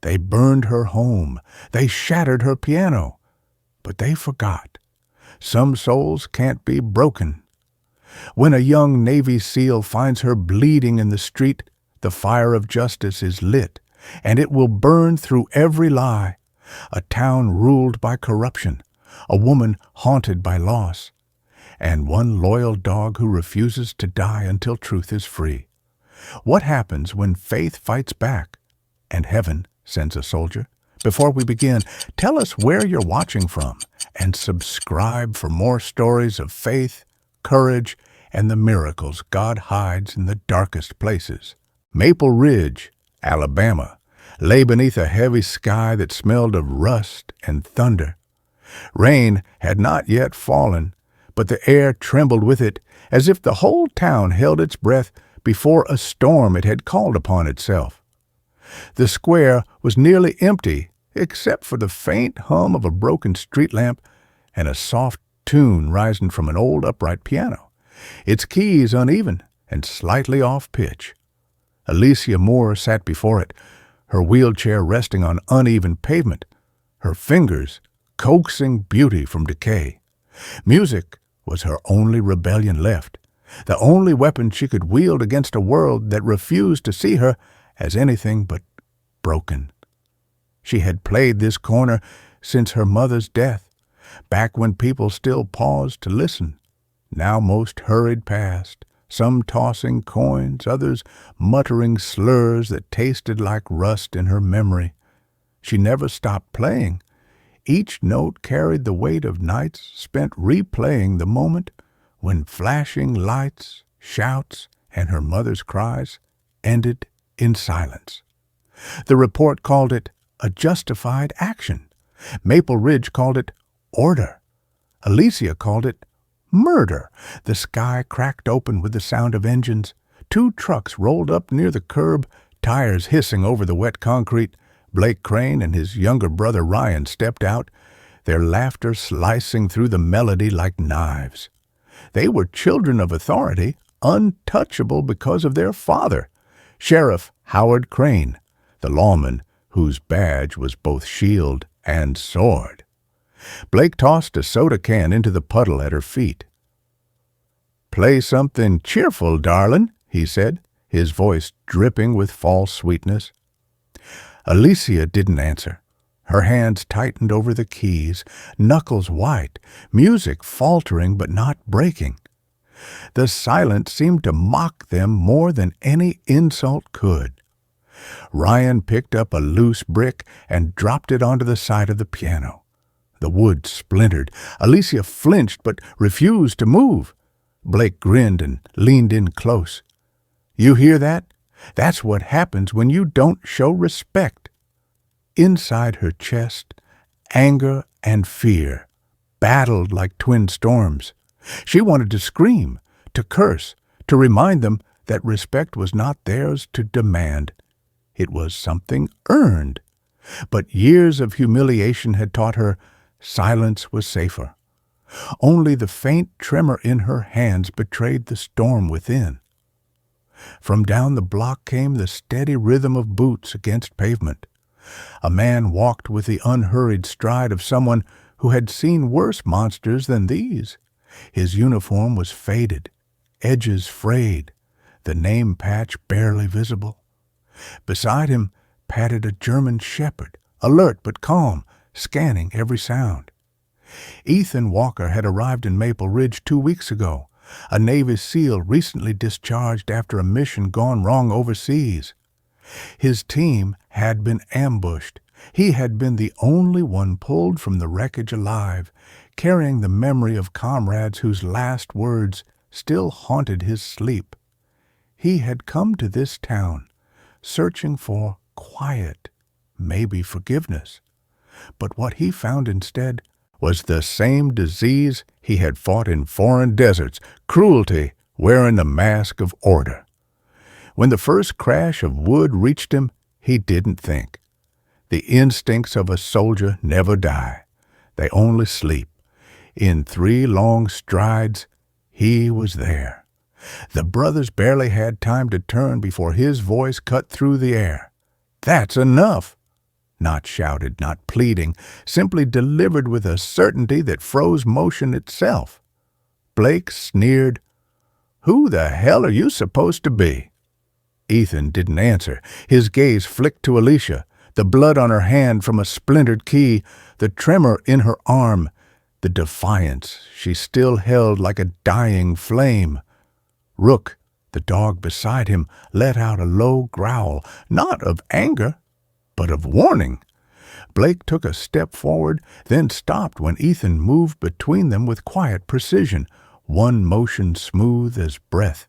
They burned her home. They shattered her piano. But they forgot. Some souls can't be broken. When a young Navy SEAL finds her bleeding in the street, the fire of justice is lit, and it will burn through every lie. A town ruled by corruption, a woman haunted by loss, and one loyal dog who refuses to die until truth is free. What happens when faith fights back and heaven sends a soldier? Before we begin, tell us where you're watching from and subscribe for more stories of faith, courage, and the miracles God hides in the darkest places. Maple Ridge, Alabama, lay beneath a heavy sky that smelled of rust and thunder. Rain had not yet fallen, but the air trembled with it, as if the whole town held its breath before a storm it had called upon itself. The square was nearly empty, except for the faint hum of a broken street lamp and a soft tune rising from an old upright piano, its keys uneven and slightly off pitch. Alicia Moore sat before it, her wheelchair resting on uneven pavement, her fingers coaxing beauty from decay. Music was her only rebellion left, the only weapon she could wield against a world that refused to see her as anything but broken. She had played this corner since her mother's death, back when people still paused to listen. Now most hurried past, some tossing coins, others muttering slurs that tasted like rust in her memory. She never stopped playing. Each note carried the weight of nights spent replaying the moment when flashing lights, shouts, and her mother's cries ended in silence. The report called it a justified action. Maple Ridge called it order. Alicia called it murder. The sky cracked open with the sound of engines. 2 trucks rolled up near the curb, tires hissing over the wet concrete. Blake Crane and his younger brother Ryan stepped out, their laughter slicing through the melody like knives. They were children of authority, untouchable because of their father, Sheriff Howard Crane, the lawman whose badge was both shield and sword. Blake tossed a soda can into the puddle at her feet. "Play something cheerful, darlin'," he said, his voice dripping with false sweetness. Alicia didn't answer. Her hands tightened over the keys, knuckles white, music faltering but not breaking. The silence seemed to mock them more than any insult could. Ryan picked up a loose brick and dropped it onto the side of the piano. The wood splintered. Alicia flinched but refused to move. Blake grinned and leaned in close. "You hear that? That's what happens when you don't show respect." Inside her chest, anger and fear battled like twin storms. She wanted to scream, to curse, to remind them that respect was not theirs to demand. It was something earned. But years of humiliation had taught her silence was safer. Only the faint tremor in her hands betrayed the storm within. From down the block came the steady rhythm of boots against pavement. A man walked with the unhurried stride of someone who had seen worse monsters than these. His uniform was faded, edges frayed, the name patch barely visible. Beside him padded a German shepherd, alert but calm, scanning every sound. Ethan Walker had arrived in Maple Ridge 2 weeks ago, a Navy SEAL recently discharged after a mission gone wrong overseas. His team had been ambushed. He had been the only one pulled from the wreckage alive, carrying the memory of comrades whose last words still haunted his sleep. He had come to this town, searching for quiet, maybe forgiveness. But what he found instead was the same disease he had fought in foreign deserts, cruelty wearing the mask of order. When the first crash of wood reached him, he didn't think. The instincts of a soldier never die. They only sleep. In 3 long strides, he was there. The brothers barely had time to turn before his voice cut through the air. "That's enough. not shouted, not pleading, simply delivered with a certainty that froze motion itself. Blake sneered, "Who the hell are you supposed to be?" Ethan didn't answer. His gaze flicked to Alicia, the blood on her hand from a splintered key, the tremor in her arm, the defiance she still held like a dying flame. Rook, the dog beside him, let out a low growl, not of anger, but of warning. Blake took a step forward, then stopped when Ethan moved between them with quiet precision, one motion smooth as breath.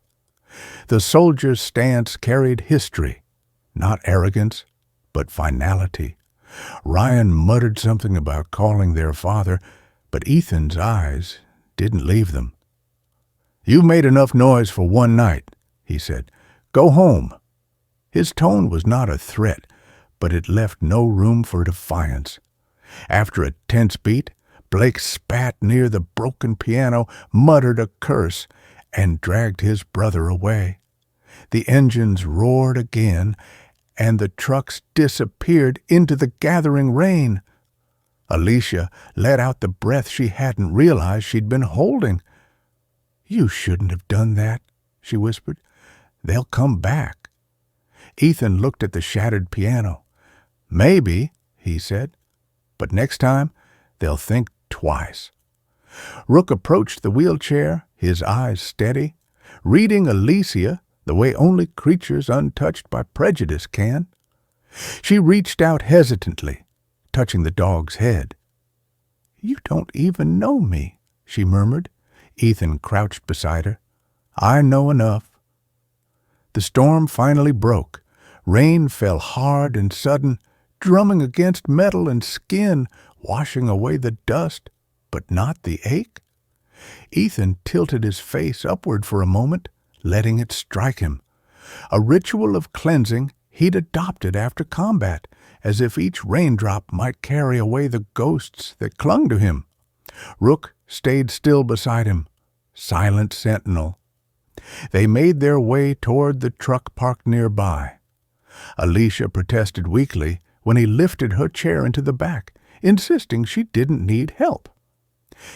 The soldier's stance carried history, not arrogance, but finality. Ryan muttered something about calling their father, but Ethan's eyes didn't leave them. "You've made enough noise for one night," he said. "Go home." His tone was not a threat, but it left no room for defiance. After a tense beat, Blake spat near the broken piano, muttered a curse, and dragged his brother away. The engines roared again, and the trucks disappeared into the gathering rain. Alicia let out the breath she hadn't realized she'd been holding. "You shouldn't have done that," she whispered. "They'll come back." Ethan looked at the shattered piano. "Maybe," he said, "but next time they'll think twice." Rook approached the wheelchair, his eyes steady, reading Alicia the way only creatures untouched by prejudice can. She reached out hesitantly, touching the dog's head. "You don't even know me," she murmured. Ethan crouched beside her. "I know enough." The storm finally broke. Rain fell hard and sudden, drumming against metal and skin, washing away the dust, but not the ache. Ethan tilted his face upward for a moment, letting it strike him. A ritual of cleansing he'd adopted after combat, as if each raindrop might carry away the ghosts that clung to him. Rook stayed still beside him, silent sentinel. They made their way toward the truck parked nearby. Alicia protested weakly when he lifted her chair into the back, insisting she didn't need help.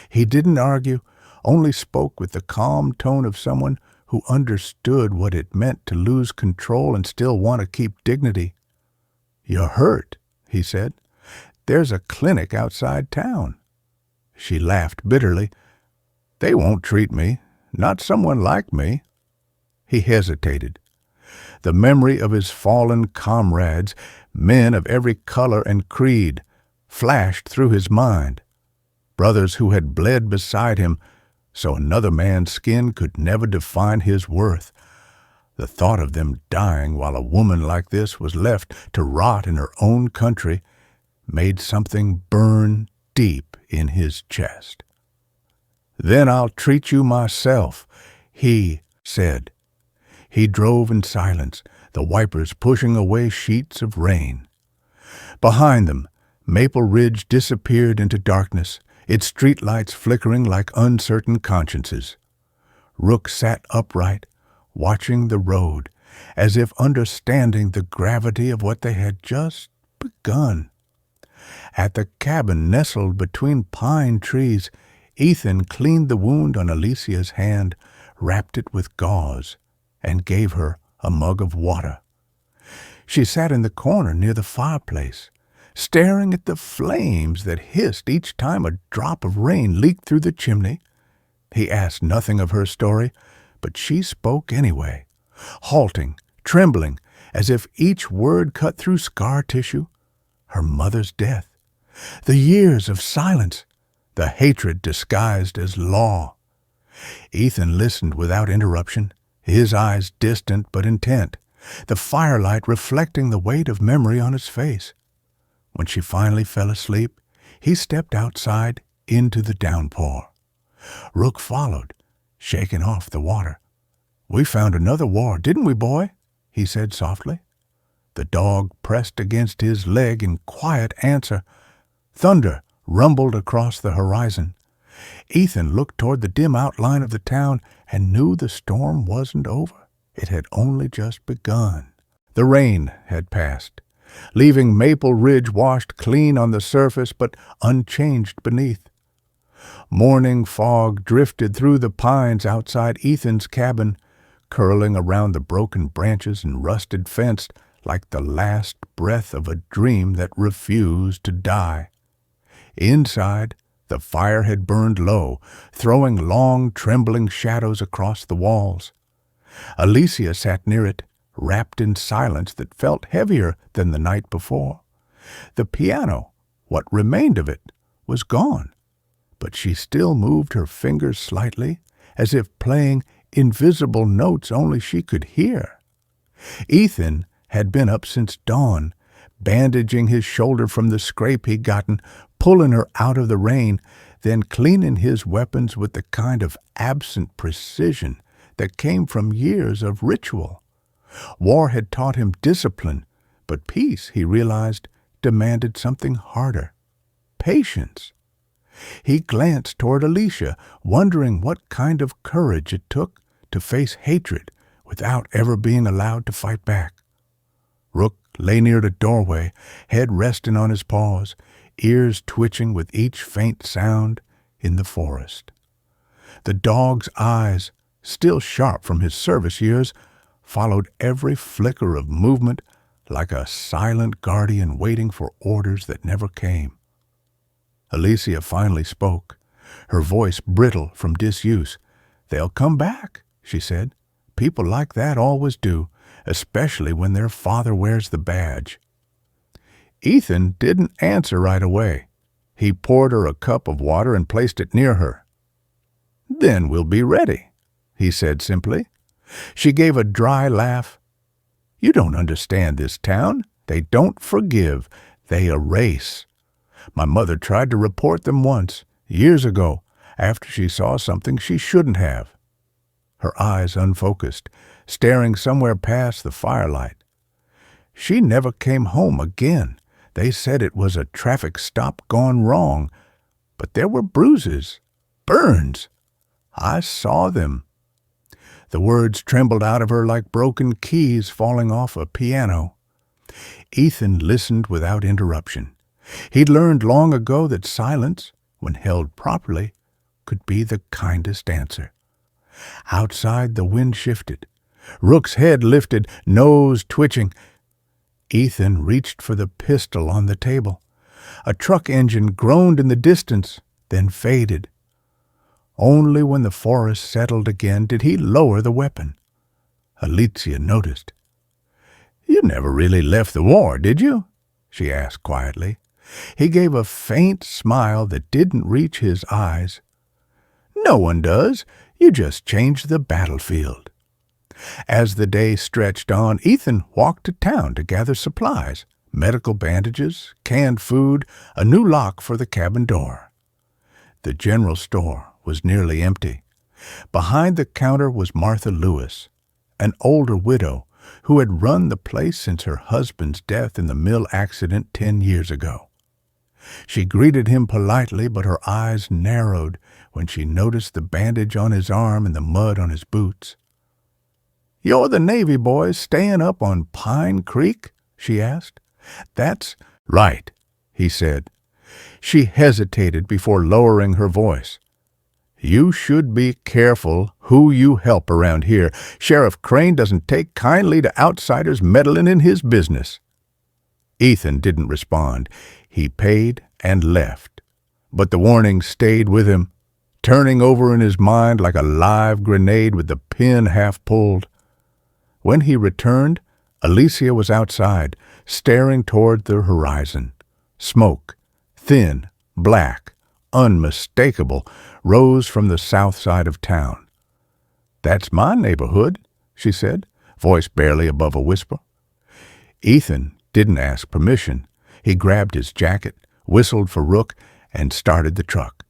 He didn't argue, only spoke with the calm tone of someone who understood what it meant to lose control and still want to keep dignity. "You're hurt," he said. "There's a clinic outside town." She laughed bitterly. "They won't treat me, not someone like me." He hesitated. The memory of his fallen comrades, men of every color and creed, flashed through his mind. Brothers who had bled beside him, so another man's skin could never define his worth. The thought of them dying while a woman like this was left to rot in her own country made something burn deep in his chest. "Then I'll treat you myself," he said. He drove in silence, the wipers pushing away sheets of rain. Behind them, Maple Ridge disappeared into darkness, its streetlights flickering like uncertain consciences. Rook sat upright, watching the road, as if understanding the gravity of what they had just begun. At the cabin nestled between pine trees, Ethan cleaned the wound on Alicia's hand, wrapped it with gauze, and gave her a mug of water. She sat in the corner near the fireplace, staring at the flames that hissed each time a drop of rain leaked through the chimney. He asked nothing of her story, but she spoke anyway, halting, trembling, as if each word cut through scar tissue. Her mother's death, the years of silence, the hatred disguised as law. Ethan listened without interruption, his eyes distant but intent, the firelight reflecting the weight of memory on his face. When she finally fell asleep, he stepped outside into the downpour. Rook followed, shaking off the water. "We found another war, didn't we, boy?" he said softly. The dog pressed against his leg in quiet answer. Thunder rumbled across the horizon. Ethan looked toward the dim outline of the town and knew the storm wasn't over. It had only just begun. The rain had passed. leaving Maple Ridge washed clean on the surface but unchanged beneath. Morning fog drifted through the pines outside Ethan's cabin, curling around the broken branches and rusted fence like the last breath of a dream that refused to die. Inside, the fire had burned low, throwing long, trembling shadows across the walls. Alicia sat near it, wrapped in silence that felt heavier than the night before. The piano, what remained of it, was gone, but she still moved her fingers slightly, as if playing invisible notes only she could hear. Ethan had been up since dawn, bandaging his shoulder from the scrape he'd gotten, pulling her out of the rain, then cleaning his weapons with the kind of absent precision that came from years of ritual. War had taught him discipline, but peace, he realized, demanded something harder: patience. He glanced toward Alicia, wondering what kind of courage it took to face hatred without ever being allowed to fight back. Rook lay near the doorway, head resting on his paws, ears twitching with each faint sound in the forest. The dog's eyes, still sharp from his service years, followed every flicker of movement like a silent guardian waiting for orders that never came. Alicia finally spoke, her voice brittle from disuse. "They'll come back," she said. "People like that always do, especially when their father wears the badge." Ethan didn't answer right away. He poured her a cup of water and placed it near her. "Then we'll be ready," he said simply. She gave a dry laugh. "You don't understand this town. They don't forgive. They erase. My mother tried to report them once, years ago, after she saw something she shouldn't have." Her eyes unfocused, staring somewhere past the firelight. "She never came home again. They said it was a traffic stop gone wrong, but there were bruises, burns. I saw them." The words trembled out of her like broken keys falling off a piano. Ethan listened without interruption. He'd learned long ago that silence, when held properly, could be the kindest answer. Outside, the wind shifted. Rook's head lifted, nose twitching. Ethan reached for the pistol on the table. A truck engine groaned in the distance, then faded. Only when the forest settled again did he lower the weapon. Alicia noticed. "You never really left the war, did you?" she asked quietly. He gave a faint smile that didn't reach his eyes. "No one does. You just changed the battlefield." As the day stretched on, Ethan walked to town to gather supplies, medical bandages, canned food, a new lock for the cabin door. The general store was nearly empty. Behind the counter was Martha Lewis, an older widow who had run the place since her husband's death in the mill accident 10 years ago. She greeted him politely, but her eyes narrowed when she noticed the bandage on his arm and the mud on his boots. "You're the Navy boys staying up on Pine Creek?" she asked. "That's right," he said. She hesitated before lowering her voice. "You should be careful who you help around here. Sheriff Crane doesn't take kindly to outsiders meddling in his business." Ethan didn't respond. He paid and left. But the warning stayed with him, turning over in his mind like a live grenade with the pin half pulled. When he returned, Alicia was outside, staring toward the horizon. Smoke, thin, black, unmistakable, rose from the south side of town. "That's my neighborhood," she said, voice barely above a whisper. Ethan didn't ask permission. He grabbed his jacket, whistled for Rook, and started the truck.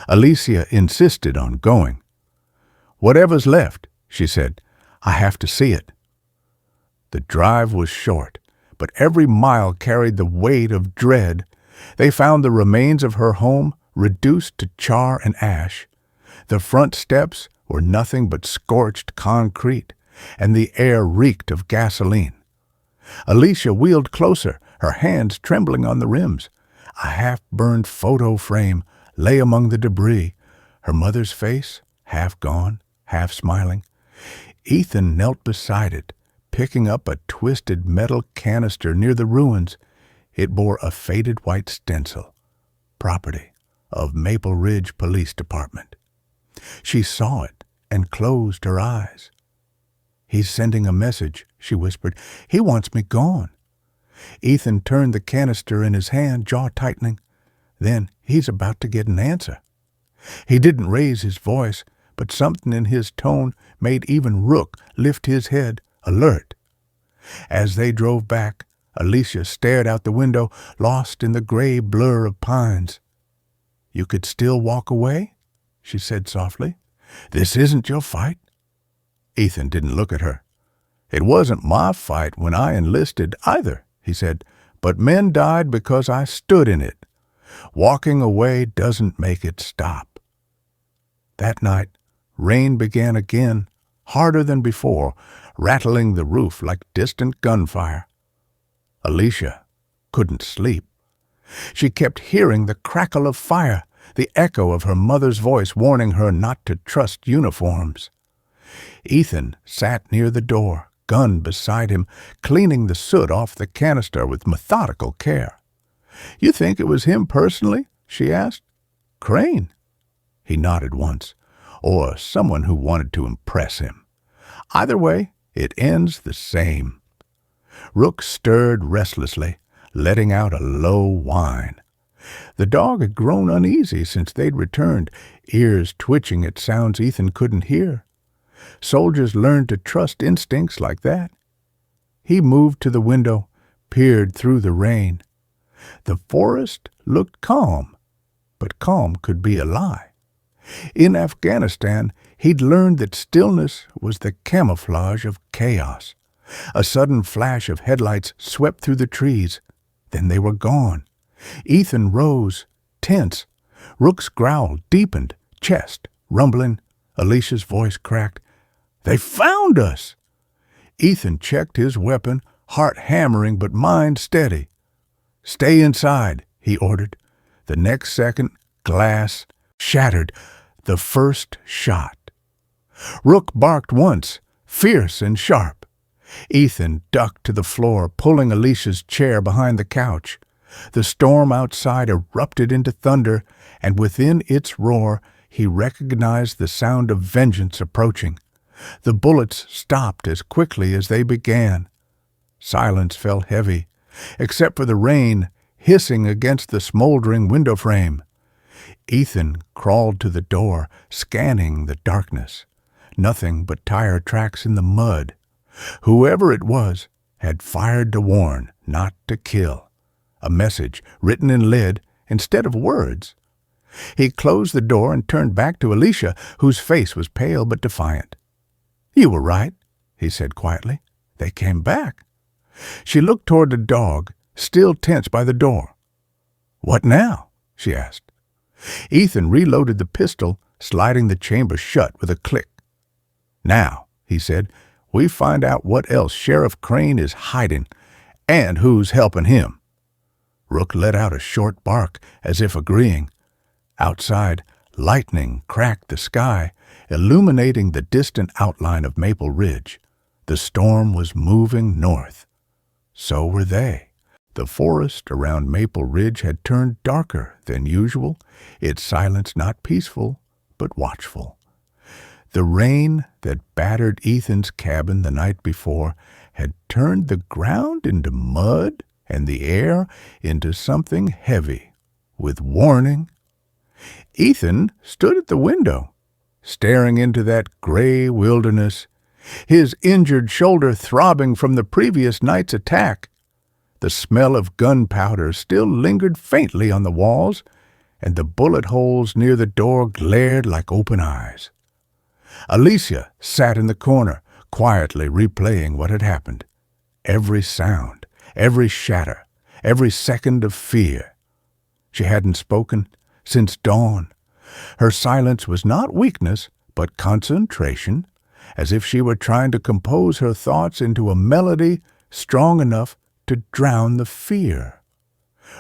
Alicia insisted on going. "Whatever's left," she said. "I have to see it." The drive was short, but every mile carried the weight of dread. They found the remains of her home reduced to char and ash. The front steps were nothing but scorched concrete, and the air reeked of gasoline. Alicia wheeled closer, her hands trembling on the rims. A half-burned photo frame lay among the debris, her mother's face half gone, half smiling. Ethan knelt beside it, picking up a twisted metal canister near the ruins. It bore a faded white stencil, property of Maple Ridge Police Department. She saw it and closed her eyes. "He's sending a message," she whispered. "He wants me gone." Ethan turned the canister in his hand, jaw tightening. Then he's about to get an answer. He didn't raise his voice, but something in his tone made even Rook lift his head, alert. As they drove back, Alicia stared out the window, lost in the gray blur of pines. "You could still walk away?" she said softly. "This isn't your fight." Ethan didn't look at her. "It wasn't my fight when I enlisted either," he said, "but men died because I stood in it. Walking away doesn't make it stop." That night, rain began again, harder than before, rattling the roof like distant gunfire. Alicia couldn't sleep. She kept hearing the crackle of fire, the echo of her mother's voice warning her not to trust uniforms. Ethan sat near the door, gun beside him, cleaning the soot off the canister with methodical care. "You think it was him personally?" she asked. "Crane?" He nodded once. "Or someone who wanted to impress him. Either way, it ends the same." Rook stirred restlessly, letting out a low whine. The dog had grown uneasy since they'd returned, ears twitching at sounds Ethan couldn't hear. Soldiers learned to trust instincts like that. He moved to the window, peered through the rain. The forest looked calm, but calm could be a lie. In Afghanistan, he'd learned that stillness was the camouflage of chaos. A sudden flash of headlights swept through the trees. Then they were gone. Ethan rose, tense. Rook's growl deepened, chest rumbling. Alicia's voice cracked. "They found us!" Ethan checked his weapon, heart hammering but mind steady. "Stay inside," he ordered. The next second, glass shattered. The first shot. Rook barked once, fierce and sharp. Ethan ducked to the floor, pulling Alicia's chair behind the couch. The storm outside erupted into thunder, and within its roar he recognized the sound of vengeance approaching. The bullets stopped as quickly as they began. Silence fell heavy, except for the rain hissing against the smoldering window frame. Ethan crawled to the door, scanning the darkness. Nothing but tire tracks in the mud. Whoever it was had fired to warn, not to kill. A message written in lead instead of words. He closed the door and turned back to Alicia, whose face was pale but defiant. "You were right," he said quietly. "They came back." She looked toward the dog, still tense by the door. "What now?" she asked. Ethan reloaded the pistol, sliding the chamber shut with a click. "Now," he said, "we find out what else Sheriff Crane is hiding, and who's helping him." Rook let out a short bark, as if agreeing. Outside, lightning cracked the sky, illuminating the distant outline of Maple Ridge. The storm was moving north. So were they. The forest around Maple Ridge had turned darker than usual, its silence not peaceful, but watchful. The rain that battered Ethan's cabin the night before had turned the ground into mud and the air into something heavy, with warning. Ethan stood at the window, staring into that gray wilderness, his injured shoulder throbbing from the previous night's attack. The smell of gunpowder still lingered faintly on the walls, and the bullet holes near the door glared like open eyes. Alicia sat in the corner, quietly replaying what had happened. Every sound, every shatter, every second of fear. She hadn't spoken since dawn. Her silence was not weakness, but concentration, as if she were trying to compose her thoughts into a melody strong enough to drown the fear.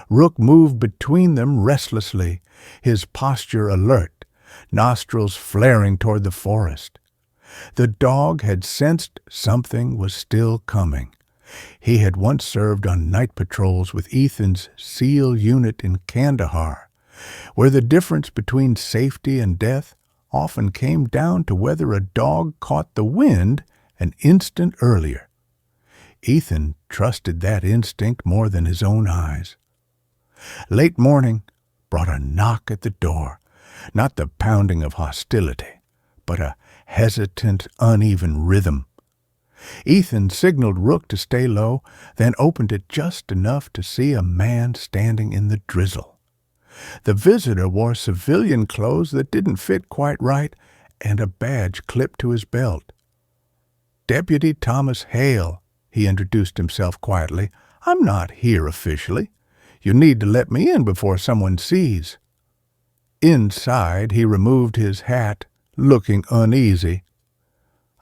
Rook moved between them restlessly, his posture alert, nostrils flaring toward the forest. The dog had sensed something was still coming. He had once served on night patrols with Ethan's SEAL unit in Kandahar, where the difference between safety and death often came down to whether a dog caught the wind an instant earlier. Ethan trusted that instinct more than his own eyes. Late morning brought a knock at the door, not the pounding of hostility, but a hesitant, uneven rhythm. Ethan signaled Rook to stay low, then opened it just enough to see a man standing in the drizzle. The visitor wore civilian clothes that didn't fit quite right and a badge clipped to his belt. "Deputy Thomas Hale," he introduced himself quietly. "I'm not here officially. You need to let me in before someone sees." Inside, he removed his hat, looking uneasy.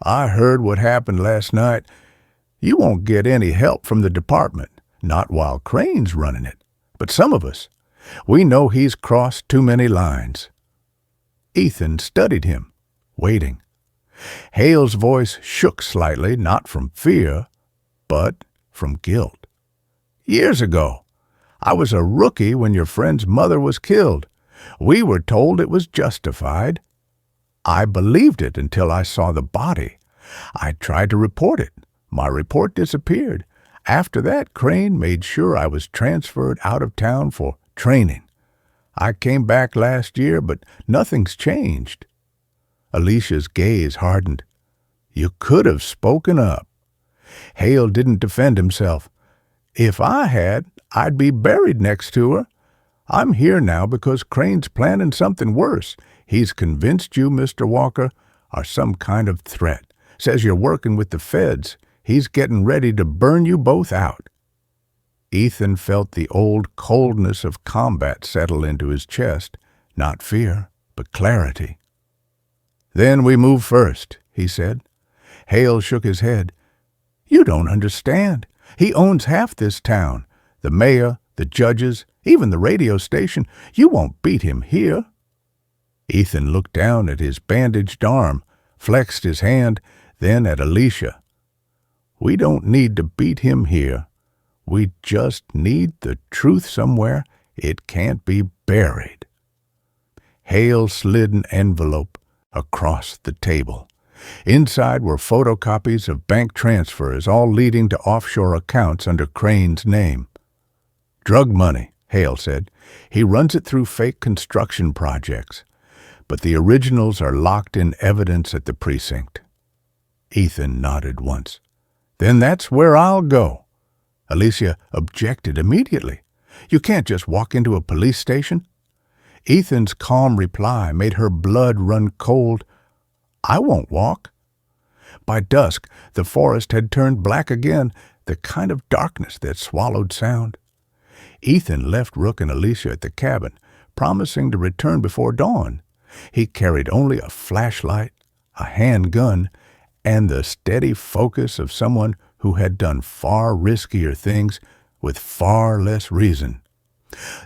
"I heard what happened last night. You won't get any help from the department, not while Crane's running it. But some of us, we know he's crossed too many lines." Ethan studied him, waiting. Hale's voice shook slightly, not from fear, but from guilt. "Years ago, I was a rookie when your friend's mother was killed. We were told it was justified. I believed it until I saw the body. I tried to report it. My report disappeared. After that, Crane made sure I was transferred out of town for training. I came back last year, but nothing's changed." Alicia's gaze hardened. "You could have spoken up." Hale didn't defend himself. "If I had, I'd be buried next to her. I'm here now because Crane's planning something worse. He's convinced you, Mr. Walker, are some kind of threat. Says you're working with the feds. He's getting ready to burn you both out." Ethan felt the old coldness of combat settle into his chest, not fear, but clarity. "Then we move first," he said. Hale shook his head. "You don't understand. He owns half this town. The mayor, the judges, even the radio station. You won't beat him here." Ethan looked down at his bandaged arm, flexed his hand, then at Alicia. "We don't need to beat him here. We just need the truth somewhere. It can't be buried." Hale slid an envelope across the table. Inside were photocopies of bank transfers, all leading to offshore accounts under Crane's name. "Drug money," Hale said. "He runs it through fake construction projects. But the originals are locked in evidence at the precinct." Ethan nodded once. "Then that's where I'll go." Alicia objected immediately. "You can't just walk into a police station." Ethan's calm reply made her blood run cold. "I won't walk." By dusk, the forest had turned black again, the kind of darkness that swallowed sound. Ethan left Rook and Alicia at the cabin, promising to return before dawn. He carried only a flashlight, a handgun, and the steady focus of someone who had done far riskier things with far less reason.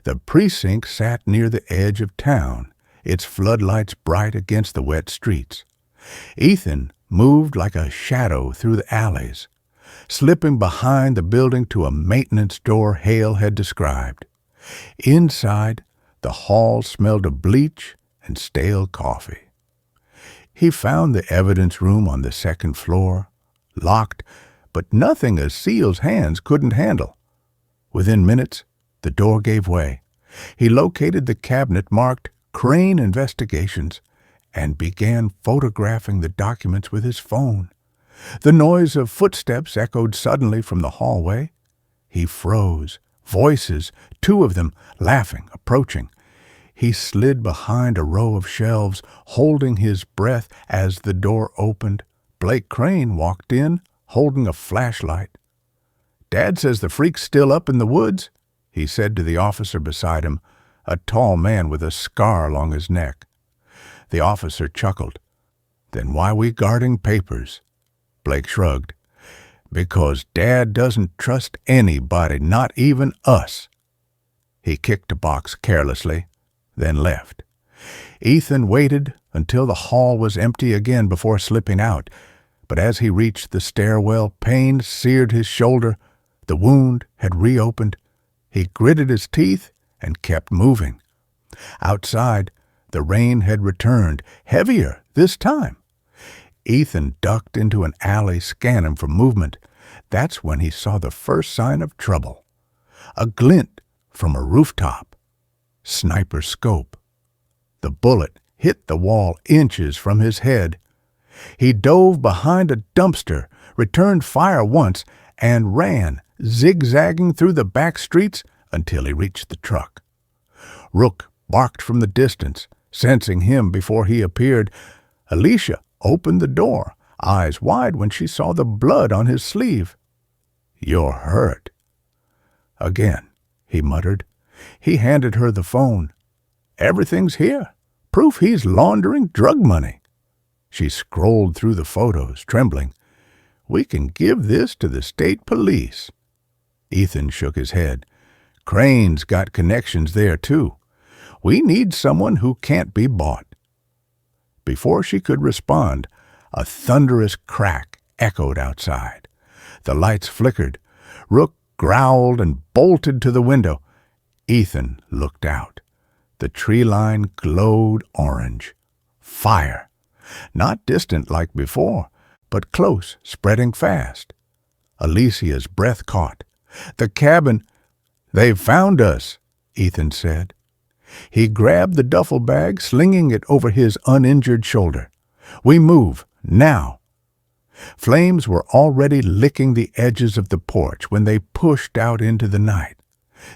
The precinct sat near the edge of town, its floodlights bright against the wet streets. Ethan moved like a shadow through the alleys, slipping behind the building to a maintenance door Hale had described. Inside, the hall smelled of bleach and stale coffee. He found the evidence room on the second floor, locked, but nothing a SEAL's hands couldn't handle. Within minutes, the door gave way. He located the cabinet marked Crane Investigations and began photographing the documents with his phone. The noise of footsteps echoed suddenly from the hallway. He froze. Voices, two of them, laughing, approaching. He slid behind a row of shelves, holding his breath as the door opened. Blake Crane walked in, holding a flashlight. "Dad says the freak's still up in the woods," he said to the officer beside him, a tall man with a scar along his neck. The officer chuckled. "Then why we guarding papers?" Blake shrugged. Because Dad doesn't trust anybody, not even us." He kicked a box carelessly, then left. Ethan waited until the hall was empty again before slipping out, but as he reached the stairwell, pain seared his shoulder. The wound had reopened. He gritted his teeth and kept moving. Outside, the rain had returned, heavier this time. Ethan ducked into an alley, scanning for movement. That's when he saw the first sign of trouble. A glint from a rooftop. Sniper scope. The bullet hit the wall inches from his head. He dove behind a dumpster, returned fire once, and ran, zigzagging through the back streets until he reached the truck. Rook barked from the distance, sensing him before he appeared. Alicia opened the door, eyes wide when she saw the blood on his sleeve. "You're hurt." "Again," he muttered. He handed her the phone. "Everything's here. Proof he's laundering drug money." She scrolled through the photos, trembling. "We can give this to the state police." Ethan shook his head. "Crane's got connections there, too. We need someone who can't be bought." Before she could respond, a thunderous crack echoed outside. The lights flickered. Rook growled and bolted to the window. Ethan looked out. The tree line glowed orange. Fire. Not distant like before, but close, spreading fast. Alicia's breath caught. "The cabin—" "They've found us," Ethan said. He grabbed the duffel bag, slinging it over his uninjured shoulder. "We move, now." Flames were already licking the edges of the porch when they pushed out into the night.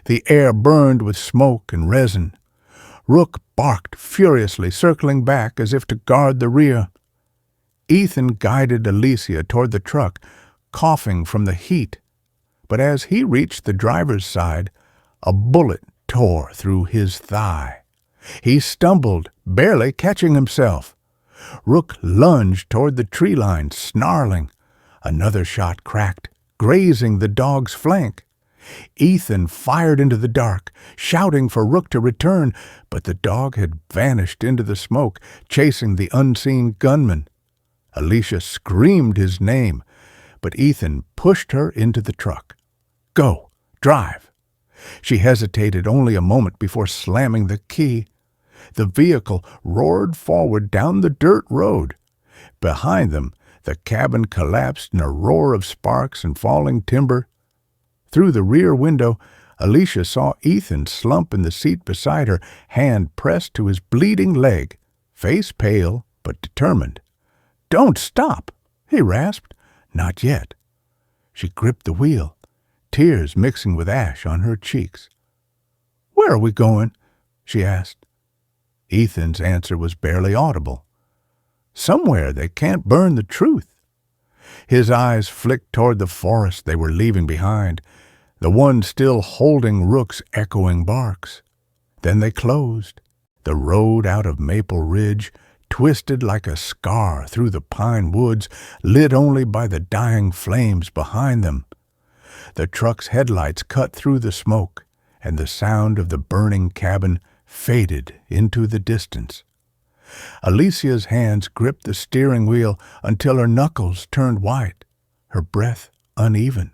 The air burned with smoke and resin. Rook barked furiously, circling back as if to guard the rear. Ethan guided Alicia toward the truck, coughing from the heat. But as he reached the driver's side, a bullet tore through his thigh. He stumbled, barely catching himself. Rook lunged toward the tree line, snarling. Another shot cracked, grazing the dog's flank. Ethan fired into the dark, shouting for Rook to return, but the dog had vanished into the smoke, chasing the unseen gunman. Alicia screamed his name, but Ethan pushed her into the truck. "Go, drive." She hesitated only a moment before slamming the key. The vehicle roared forward down the dirt road. Behind them, the cabin collapsed in a roar of sparks and falling timber. Through the rear window, Alicia saw Ethan slump in the seat beside her, hand pressed to his bleeding leg, face pale but determined. "Don't stop," he rasped. "Not yet." She gripped the wheel, tears mixing with ash on her cheeks. "Where are we going?" she asked. Ethan's answer was barely audible. "Somewhere they can't burn the truth." His eyes flicked toward the forest they were leaving behind, the one still holding Rook's echoing barks. Then they closed. The road out of Maple Ridge twisted like a scar through the pine woods, lit only by the dying flames behind them. The truck's headlights cut through the smoke, and the sound of the burning cabin faded into the distance. Alicia's hands gripped the steering wheel until her knuckles turned white, her breath uneven.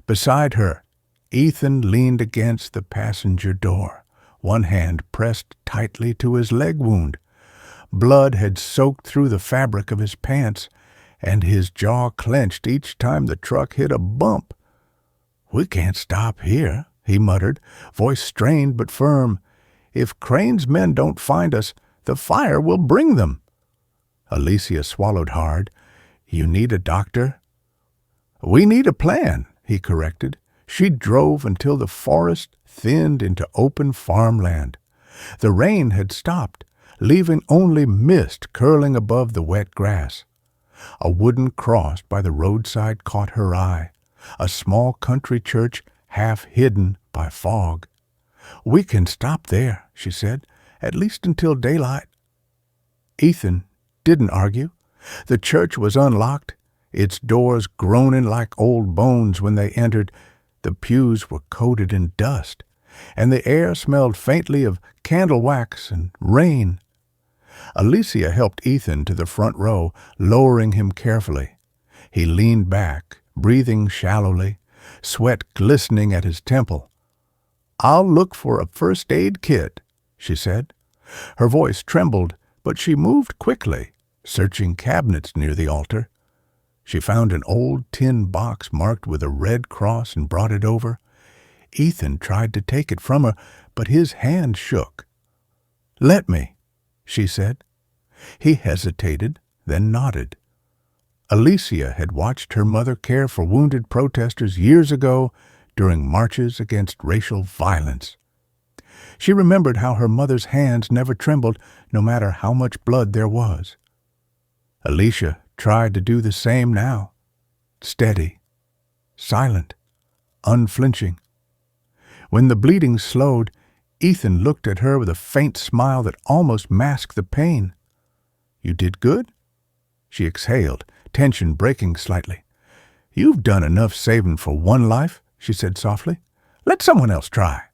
Beside her, Ethan leaned against the passenger door, one hand pressed tightly to his leg wound. Blood had soaked through the fabric of his pants, and his jaw clenched each time the truck hit a bump. "We can't stop here," he muttered, voice strained but firm. "If Crane's men don't find us, the fire will bring them." Alicia swallowed hard. "You need a doctor?" "We need a plan," he corrected. She drove until the forest thinned into open farmland. The rain had stopped, leaving only mist curling above the wet grass. A wooden cross by the roadside caught her eye, a small country church half hidden by fog. "We can stop there," she said, "at least until daylight." Ethan didn't argue. The church was unlocked. its doors groaning like old bones when they entered. The pews were coated in dust, and the air smelled faintly of candle wax and rain. Alicia helped Ethan to the front row, lowering him carefully. He leaned back, breathing shallowly, sweat glistening at his temple. "I'll look for a first aid kit," she said. Her voice trembled, but she moved quickly, searching cabinets near the altar. She found an old tin box marked with a red cross and brought it over. Ethan tried to take it from her, but his hand shook. "Let me," she said. He hesitated, then nodded. Alicia had watched her mother care for wounded protesters years ago during marches against racial violence. She remembered how her mother's hands never trembled, no matter how much blood there was. Alicia tried to do the same now, steady, silent, unflinching. When the bleeding slowed, Ethan looked at her with a faint smile that almost masked the pain. "You did good?" She exhaled, tension breaking slightly. "You've done enough saving for one life," she said softly. "Let someone else try."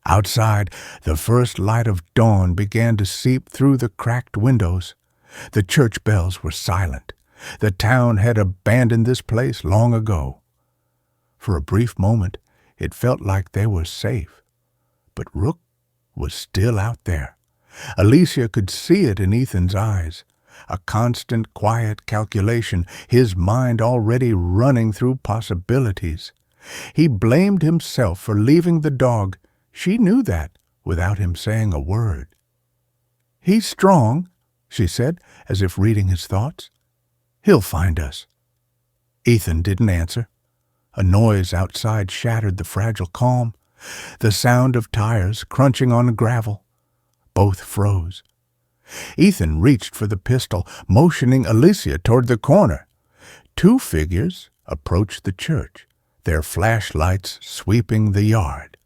Outside, the first light of dawn began to seep through the cracked windows. The church bells were silent. The town had abandoned this place long ago. For a brief moment, it felt like they were safe. But Rook was still out there. Alicia could see it in Ethan's eyes. A constant, quiet calculation, his mind already running through possibilities. He blamed himself for leaving the dog. She knew that, without him saying a word. "He's strong," she said, as if reading his thoughts. "He'll find us." Ethan didn't answer. A noise outside shattered the fragile calm. The sound of tires crunching on gravel. Both froze. Ethan reached for the pistol, motioning Alicia toward the corner. Two figures approached the church, their flashlights sweeping the yard.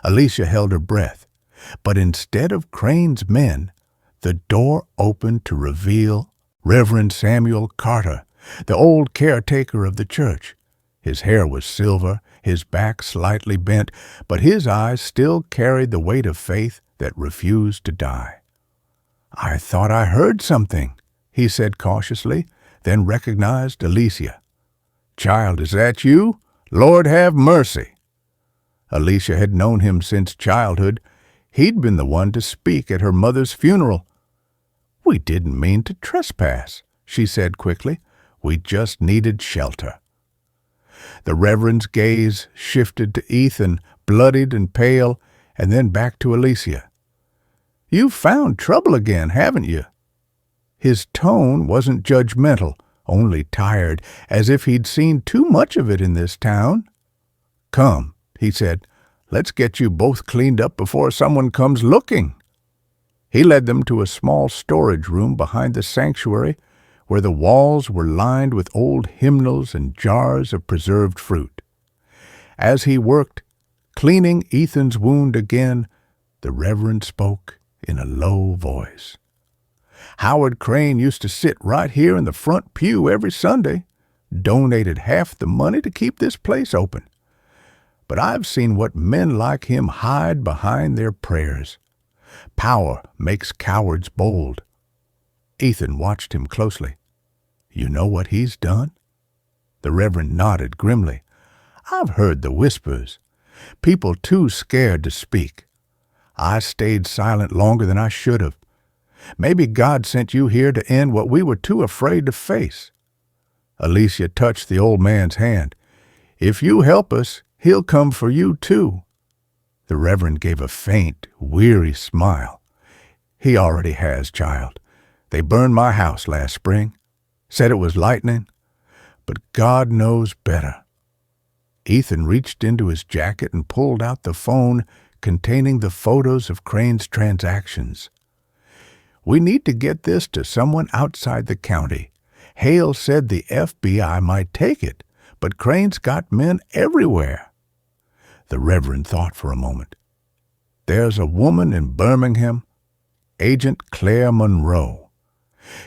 Alicia held her breath, but instead of Crane's men, the door opened to reveal Reverend Samuel Carter, the old caretaker of the church. His hair was silver, his back slightly bent, but his eyes still carried the weight of faith that refused to die. "I thought I heard something," he said cautiously, then recognized Alicia. "Child, is that you? Lord have mercy." Alicia had known him since childhood. He'd been the one to speak at her mother's funeral. "We didn't mean to trespass," she said quickly. "We just needed shelter." The Reverend's gaze shifted to Ethan, bloodied and pale, and then back to Alicia. "You've found trouble again, haven't you?" His tone wasn't judgmental, only tired, as if he'd seen too much of it in this town. "Come," he said, "let's get you both cleaned up before someone comes looking." He led them to a small storage room behind the sanctuary, where the walls were lined with old hymnals and jars of preserved fruit. As he worked, cleaning Ethan's wound again, the Reverend spoke in a low voice. "Howard Crane used to sit right here in the front pew every Sunday, donated half the money to keep this place open. But I've seen what men like him hide behind their prayers. Power makes cowards bold." Ethan watched him closely. "You know what he's done?" The Reverend nodded grimly. "I've heard the whispers. People too scared to speak. I stayed silent longer than I should have. Maybe God sent you here to end what we were too afraid to face." Alicia touched the old man's hand. "If you help us, he'll come for you too." The Reverend gave a faint, weary smile. "He already has, child. They burned my house last spring. Said it was lightning. But God knows better." Ethan reached into his jacket and pulled out the phone containing the photos of Crane's transactions. "We need to get this to someone outside the county. Hale said the FBI might take it, but Crane's got men everywhere." The Reverend thought for a moment. "There's a woman in Birmingham, Agent Claire Monroe.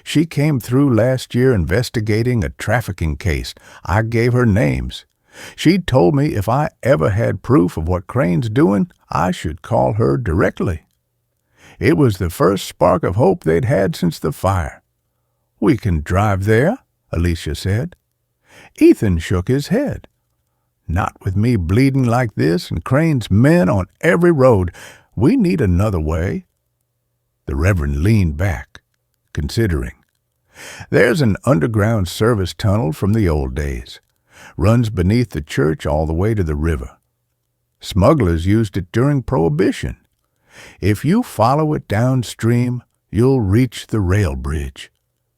She came through last year investigating a trafficking case. I gave her names. She told me if I ever had proof of what Crane's doing, I should call her directly. It was the first spark of hope they'd had since the fire. "We can drive there," Alicia said. Ethan shook his head. "Not with me bleeding like this and Crane's men on every road. We need another way." The Reverend leaned back, considering. "There's an underground service tunnel from the old days. Runs beneath the church all the way to the river. Smugglers used it during Prohibition. If you follow it downstream, you'll reach the rail bridge.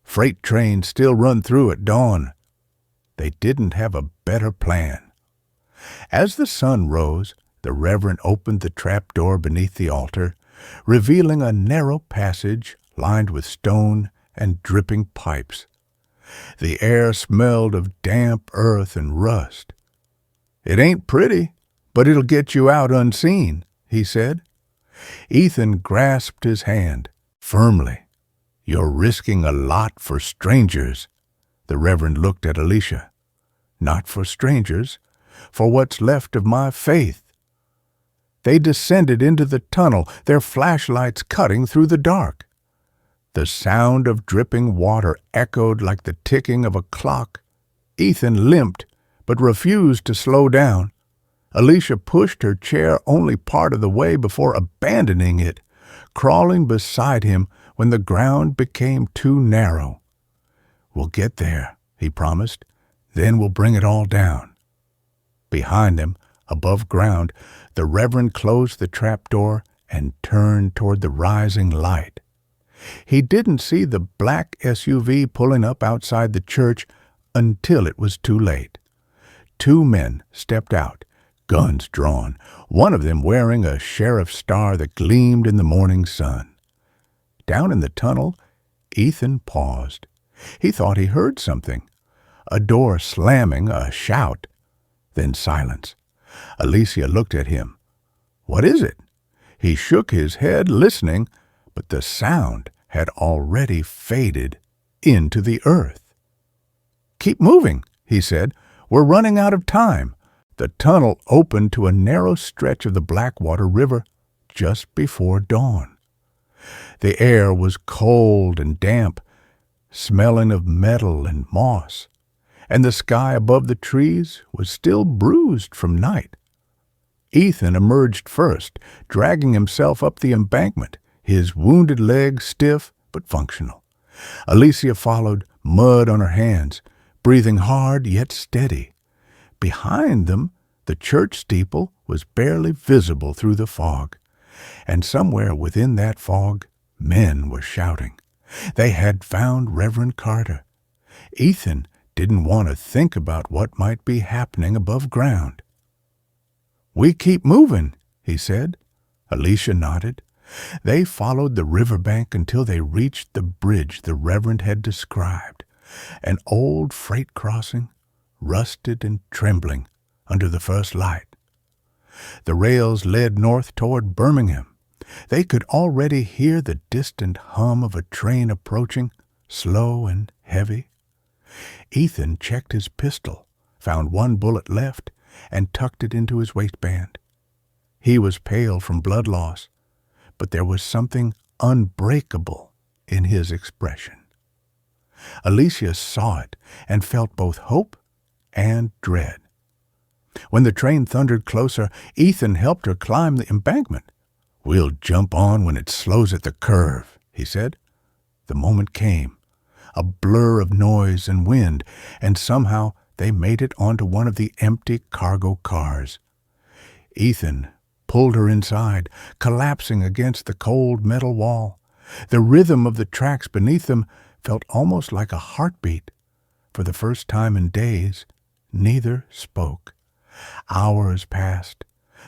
Freight trains still run through at dawn." They didn't have a better plan. As the sun rose, the Reverend opened the trapdoor beneath the altar, revealing a narrow passage lined with stone and dripping pipes. The air smelled of damp earth and rust. "It ain't pretty, but it'll get you out unseen," he said. Ethan grasped his hand firmly. "You're risking a lot for strangers." The Reverend looked at Alicia. "Not for strangers, for what's left of my faith." They descended into the tunnel, their flashlights cutting through the dark. The sound of dripping water echoed like the ticking of a clock. Ethan limped, but refused to slow down. Alicia pushed her chair only part of the way before abandoning it, crawling beside him when the ground became too narrow. "We'll get there," he promised. "Then we'll bring it all down." Behind them, above ground, the Reverend closed the trapdoor and turned toward the rising light. He didn't see the black SUV pulling up outside the church until it was too late. 2 men stepped out, guns drawn, one of them wearing a sheriff's star that gleamed in the morning sun. Down in the tunnel, Ethan paused. He thought he heard something. A door slamming, a shout, then silence. Alicia looked at him. "What is it?" He shook his head, listening, but the sound had already faded into the earth. "Keep moving," he said. "We're running out of time." The tunnel opened to a narrow stretch of the Blackwater River just before dawn. The air was cold and damp, smelling of metal and moss, and the sky above the trees was still bruised from night. Ethan emerged first, dragging himself up the embankment, his wounded leg stiff but functional. Alicia followed, mud on her hands, breathing hard yet steady. Behind them, the church steeple was barely visible through the fog, and somewhere within that fog, men were shouting. They had found Reverend Carter. Ethan didn't want to think about what might be happening above ground. "We keep moving," he said. Alicia nodded. They followed the riverbank until they reached the bridge the Reverend had described, an old freight crossing, rusted and trembling under the first light. The rails led north toward Birmingham. They could already hear the distant hum of a train approaching, slow and heavy. Ethan checked his pistol, found 1 bullet left, and tucked it into his waistband. He was pale from blood loss, but there was something unbreakable in his expression. Alicia saw it and felt both hope and dread. When the train thundered closer, Ethan helped her climb the embankment. "We'll jump on when it slows at the curve," he said. The moment came, a blur of noise and wind, and somehow they made it onto one of the empty cargo cars. Ethan pulled her inside, collapsing against the cold metal wall. The rhythm of the tracks beneath them felt almost like a heartbeat. For the first time in days, neither spoke. Hours passed.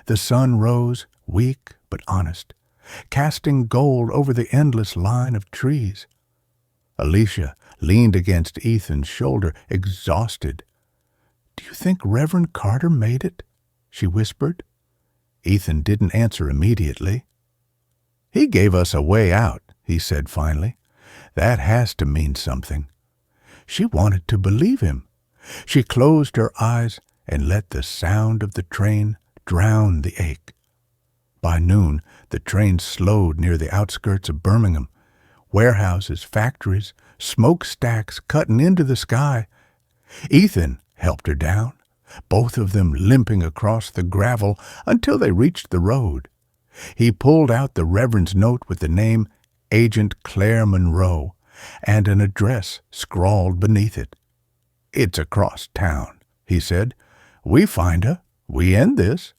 The sun rose, weak but honest, casting gold over the endless line of trees. Alicia leaned against Ethan's shoulder, exhausted. "Do you think Reverend Carter made it?" she whispered. Ethan didn't answer immediately. "He gave us a way out," he said finally. That has to mean something. She wanted to believe him. She closed her eyes and let the sound of the train drown the ache. By noon, the train slowed near the outskirts of Birmingham. Warehouses, factories, smokestacks cutting into the sky. Ethan helped her down, both of them limping across the gravel until they reached the road. He pulled out the Reverend's note with the name Agent Claire Monroe and an address scrawled beneath it. "It's across town," he said. "We find her. We end this."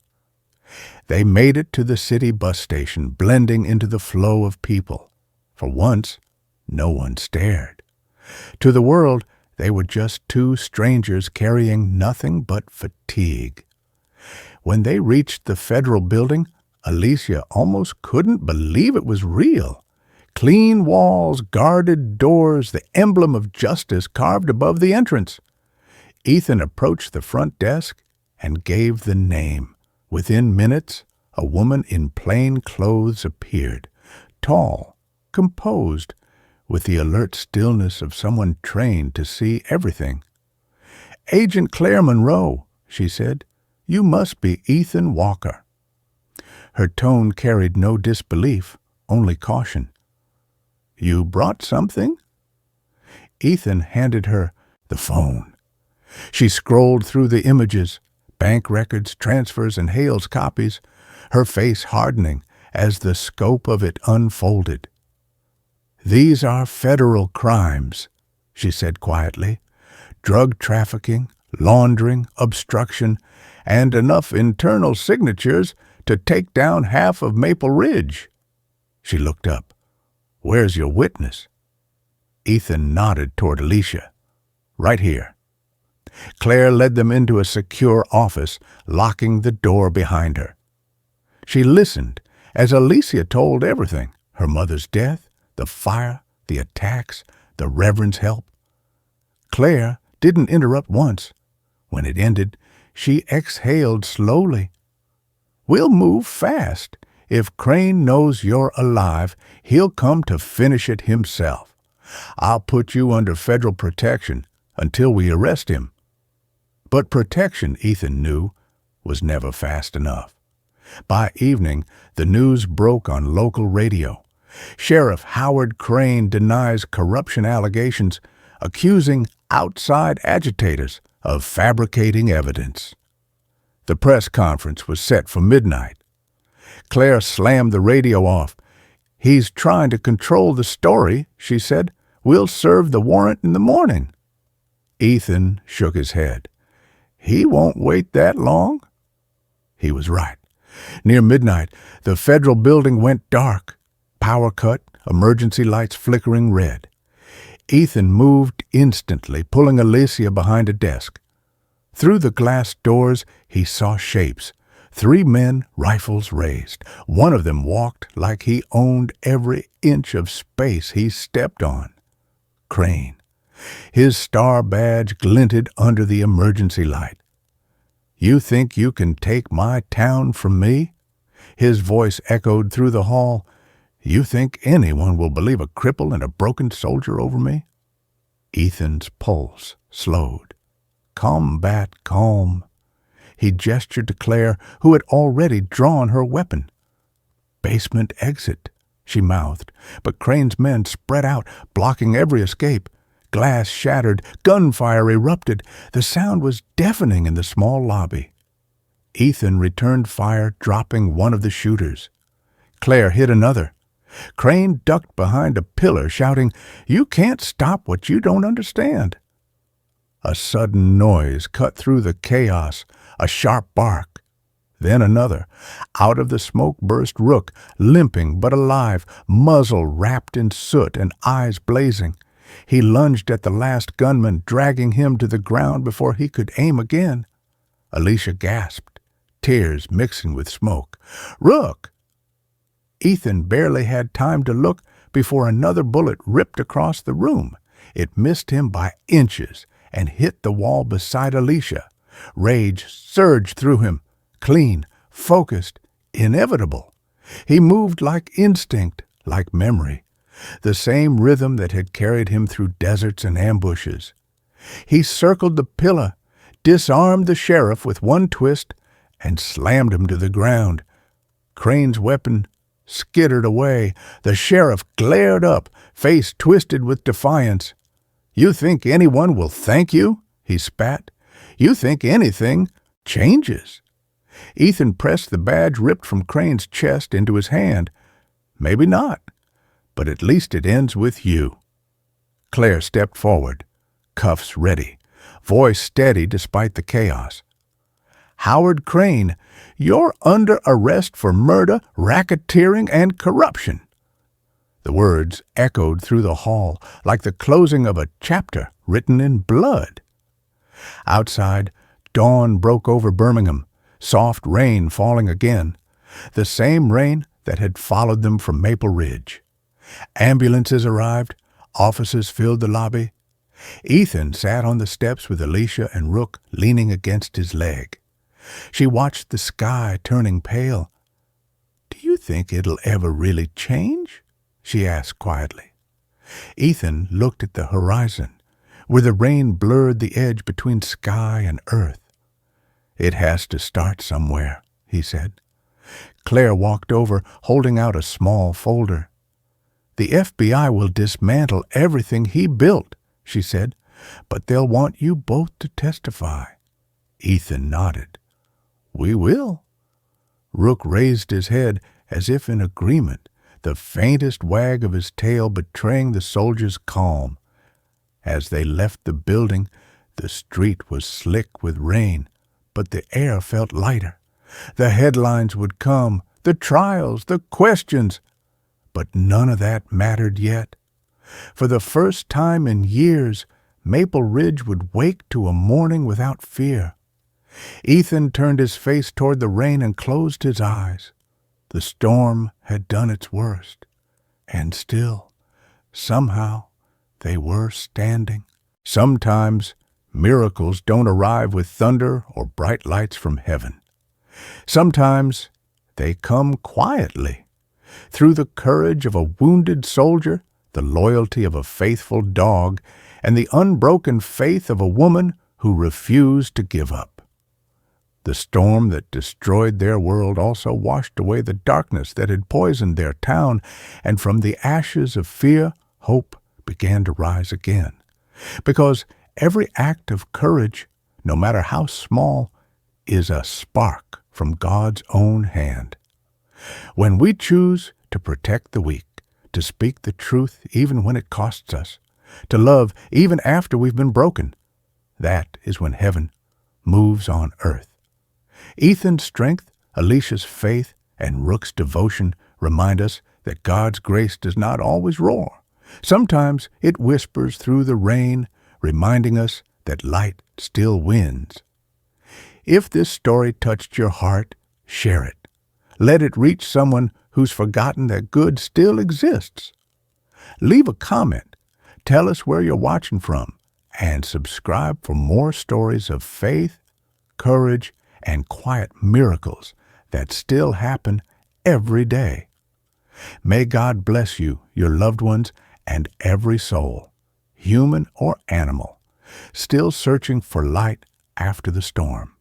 They made it to the city bus station, blending into the flow of people. For once, no one stared. To the world, they were just two strangers carrying nothing but fatigue. When they reached the federal building, Alicia almost couldn't believe it was real. Clean walls, guarded doors, the emblem of justice carved above the entrance. Ethan approached the front desk and gave the name. Within minutes, a woman in plain clothes appeared, tall, composed, with the alert stillness of someone trained to see everything. "Agent Claire Monroe," she said. "You must be Ethan Walker." Her tone carried no disbelief, only caution. "You brought something?" Ethan handed her the phone. She scrolled through the images, bank records, transfers, and Hale's copies, her face hardening as the scope of it unfolded. "These are federal crimes," she said quietly. "Drug trafficking, laundering, obstruction, and enough internal signatures to take down half of Maple Ridge." She looked up. "Where's your witness?" Ethan nodded toward Alicia. "Right here." Claire led them into a secure office, locking the door behind her. She listened as Alicia told everything: her mother's death, the fire, the attacks, the Reverend's help. Claire didn't interrupt once. When it ended, she exhaled slowly. "We'll move fast. If Crane knows you're alive, he'll come to finish it himself. I'll put you under federal protection until we arrest him." But protection, Ethan knew, was never fast enough. By evening, the news broke on local radio. Sheriff Howard Crane denies corruption allegations, accusing outside agitators of fabricating evidence. The press conference was set for midnight. Claire slammed the radio off. "He's trying to control the story," she said. "We'll serve the warrant in the morning." Ethan shook his head. "He won't wait that long." He was right. Near midnight, the federal building went dark. Power cut, emergency lights flickering red. Ethan moved instantly, pulling Alicia behind a desk. Through the glass doors, he saw shapes. 3 men, rifles raised. One of them walked like he owned every inch of space he stepped on. Crane. His star badge glinted under the emergency light. "You think you can take my town from me?" His voice echoed through the hall. "You think anyone will believe a cripple and a broken soldier over me?" Ethan's pulse slowed. "Combat calm." He gestured to Claire, who had already drawn her weapon. "Basement exit," she mouthed, but Crane's men spread out, blocking every escape. Glass shattered, gunfire erupted. The sound was deafening in the small lobby. Ethan returned fire, dropping one of the shooters. Claire hit another. Crane ducked behind a pillar, shouting, "You can't stop what you don't understand." A sudden noise cut through the chaos, a sharp bark. Then another. Out of the smoke burst Rook, limping but alive, muzzle wrapped in soot and eyes blazing. He lunged at the last gunman, dragging him to the ground before he could aim again. Alicia gasped, tears mixing with smoke. "Rook!" Ethan barely had time to look before another bullet ripped across the room. It missed him by inches and hit the wall beside Alicia. Rage surged through him, clean, focused, inevitable. He moved like instinct, like memory. the same rhythm that had carried him through deserts and ambushes. He circled the pillar, disarmed the sheriff with one twist, and slammed him to the ground. Crane's weapon skittered away. The sheriff glared up, face twisted with defiance. "You think anyone will thank you?" he spat. "You think anything changes?" Ethan pressed the badge ripped from Crane's chest into his hand. "Maybe not, but at least it ends with you." Claire stepped forward, cuffs ready, voice steady despite the chaos. "Howard Crane, you're under arrest for murder, racketeering, and corruption." The words echoed through the hall like the closing of a chapter written in blood. Outside, dawn broke over Birmingham, soft rain falling again, the same rain that had followed them from Maple Ridge. Ambulances arrived, officers filled the lobby. Ethan sat on the steps with Alicia and Rook leaning against his leg. She watched the sky turning pale. "Do you think it'll ever really change?" she asked quietly. Ethan looked at the horizon, where the rain blurred the edge between sky and earth. "It has to start somewhere," he said. Claire walked over, holding out a small folder. "The FBI will dismantle everything he built," she said, "but they'll want you both to testify." Ethan nodded. "We will." Rook raised his head as if in agreement, the faintest wag of his tail betraying the soldiers' calm. As they left the building, the street was slick with rain, but the air felt lighter. The headlines would come, the trials, the questions, but none of that mattered yet. For the first time in years, Maple Ridge would wake to a morning without fear. Ethan turned his face toward the rain and closed his eyes. The storm had done its worst, and still, somehow, they were standing. Sometimes miracles don't arrive with thunder or bright lights from heaven. Sometimes they come quietly, through the courage of a wounded soldier, the loyalty of a faithful dog, and the unbroken faith of a woman who refused to give up. The storm that destroyed their world also washed away the darkness that had poisoned their town, and from the ashes of fear, hope began to rise again. Because every act of courage, no matter how small, is a spark from God's own hand. When we choose to protect the weak, to speak the truth even when it costs us, to love even after we've been broken, that is when heaven moves on earth. Ethan's strength, Alicia's faith, and Rook's devotion remind us that God's grace does not always roar. Sometimes it whispers through the rain, reminding us that light still wins. If this story touched your heart, share it. Let it reach someone who's forgotten that good still exists. Leave a comment, tell us where you're watching from, and subscribe for more stories of faith, courage, and quiet miracles that still happen every day. May God bless you, your loved ones, and every soul, human or animal, still searching for light after the storm.